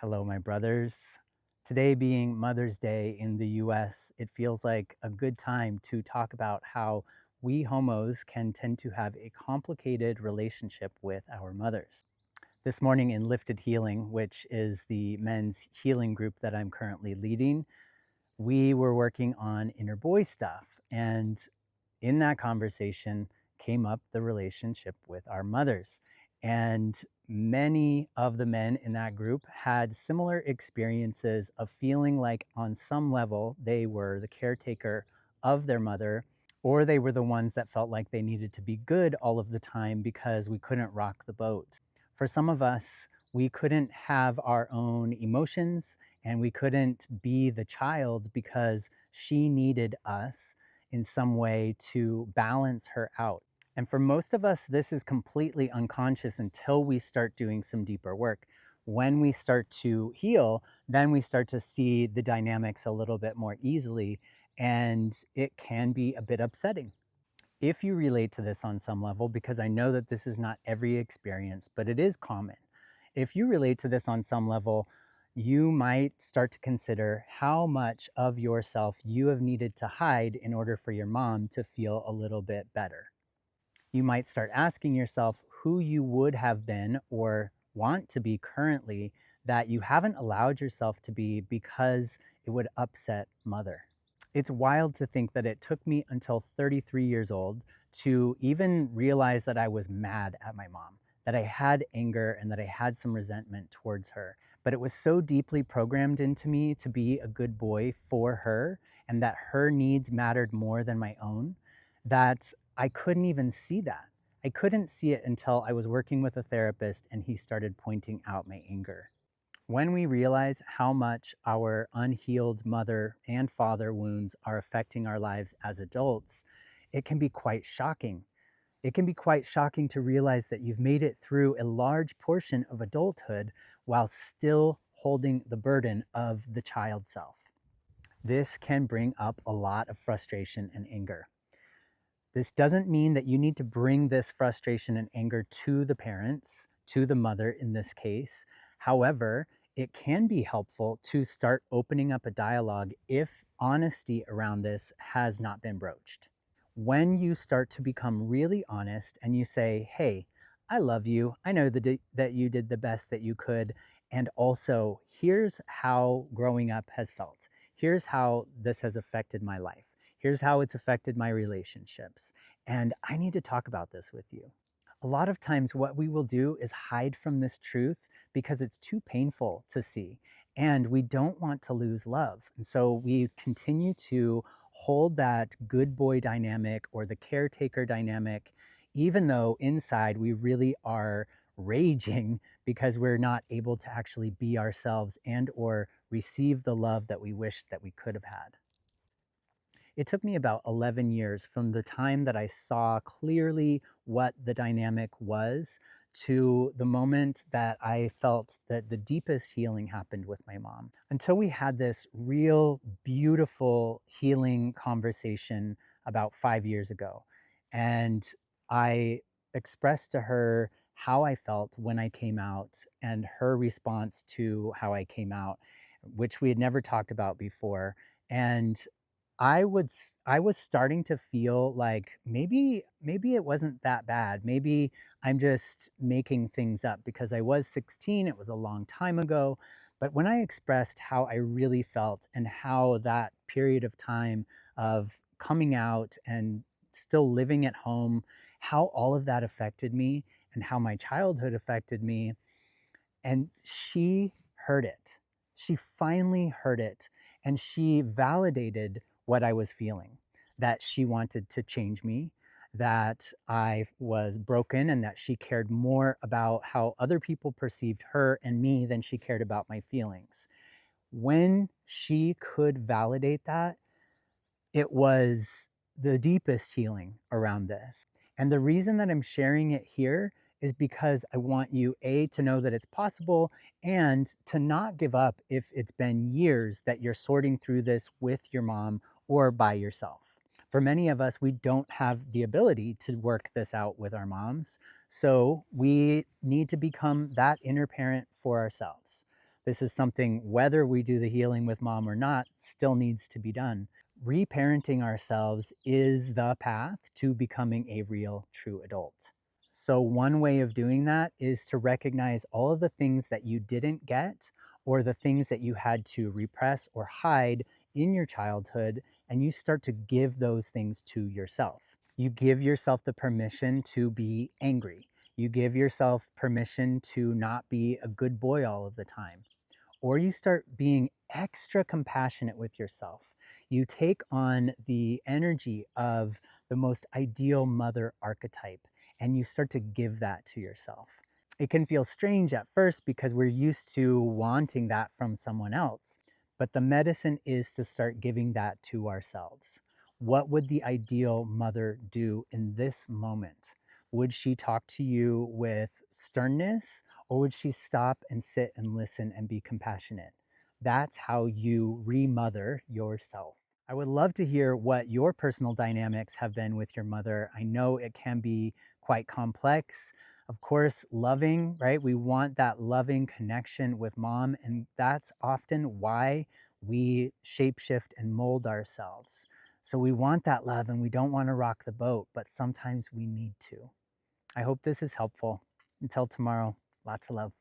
Hello, my brothers. Today being Mother's Day in the US, it feels like a good time to talk about how we homos can tend to have a complicated relationship with our mothers. This morning in Lifted Healing, which is the men's healing group that I'm currently leading, we were working on inner boy stuff. And in that conversation came up the relationship with our mothers. And many of the men in that group had similar experiences of feeling like, on some level, they were the caretaker of their mother, or they were the ones that felt like they needed to be good all of the time because we couldn't rock the boat. For some of us, we couldn't have our own emotions and we couldn't be the child because she needed us in some way to balance her out. And for most of us, this is completely unconscious until we start doing some deeper work. When we start to heal, then we start to see the dynamics a little bit more easily, and it can be a bit upsetting. If you relate to this on some level, because I know that this is not every experience, but it is common. If you relate to this on some level, you might start to consider how much of yourself you have needed to hide in order for your mom to feel a little bit better. You might start asking yourself who you would have been or want to be currently that you haven't allowed yourself to be because it would upset mother. It's wild to think that it took me until 33 years old to even realize that I was mad at my mom, that I had anger and that I had some resentment towards her. But it was so deeply programmed into me to be a good boy for her and that her needs mattered more than my own that I couldn't even see that. I couldn't see it until I was working with a therapist and he started pointing out my anger. When we realize how much our unhealed mother and father wounds are affecting our lives as adults, it can be quite shocking. It can be quite shocking to realize that you've made it through a large portion of adulthood while still holding the burden of the child self. This can bring up a lot of frustration and anger. This doesn't mean that you need to bring this frustration and anger to the parents, to the mother in this case. However, it can be helpful to start opening up a dialogue if honesty around this has not been broached. When you start to become really honest and you say, hey, I love you. I know that you did the best that you could. And also, here's how growing up has felt. Here's how this has affected my life. Here's how it's affected my relationships. And I need to talk about this with you. A lot of times, what we will do is hide from this truth because it's too painful to see. And we don't want to lose love. And so we continue to hold that good boy dynamic or the caretaker dynamic, even though inside we really are raging because we're not able to actually be ourselves and or receive the love that we wish that we could have had. It took me about 11 years from the time that I saw clearly what the dynamic was to the moment that I felt that the deepest healing happened with my mom. Until we had this real beautiful healing conversation about 5 years ago. And I expressed to her how I felt when I came out and her response to how I came out, which we had never talked about before. And I was starting to feel like maybe it wasn't that bad. Maybe I'm just making things up because I was 16, it was a long time ago. But when I expressed how I really felt and how that period of time of coming out and still living at home, how all of that affected me and how my childhood affected me, and she heard it. She finally heard it. And she validated what I was feeling, that she wanted to change me, that I was broken, and that she cared more about how other people perceived her and me than she cared about my feelings. When she could validate that, it was the deepest healing around this. And the reason that I'm sharing it here is because I want you, A, to know that it's possible and to not give up if it's been years that you're sorting through this with your mom or by yourself. For many of us, we don't have the ability to work this out with our moms. So we need to become that inner parent for ourselves. This is something, whether we do the healing with mom or not, still needs to be done. Reparenting ourselves is the path to becoming a real, true adult. So, one way of doing that is to recognize all of the things that you didn't get or the things that you had to repress or hide in your childhood, and you start to give those things to yourself. You give yourself the permission to be angry. You give yourself permission to not be a good boy all of the time, or you start being extra compassionate with yourself. You take on the energy of the most ideal mother archetype and you start to give that to yourself. It can feel strange at first because we're used to wanting that from someone else, but the medicine is to start giving that to ourselves. What would the ideal mother do in this moment? Would she talk to you with sternness, or would she stop and sit and listen and be compassionate? That's how you remother yourself. I would love to hear what your personal dynamics have been with your mother. I know it can be quite complex. Of course, loving, right? We want that loving connection with mom, and that's often why we shapeshift and mold ourselves. So we want that love and we don't want to rock the boat, but sometimes we need to. I hope this is helpful. Until tomorrow, lots of love.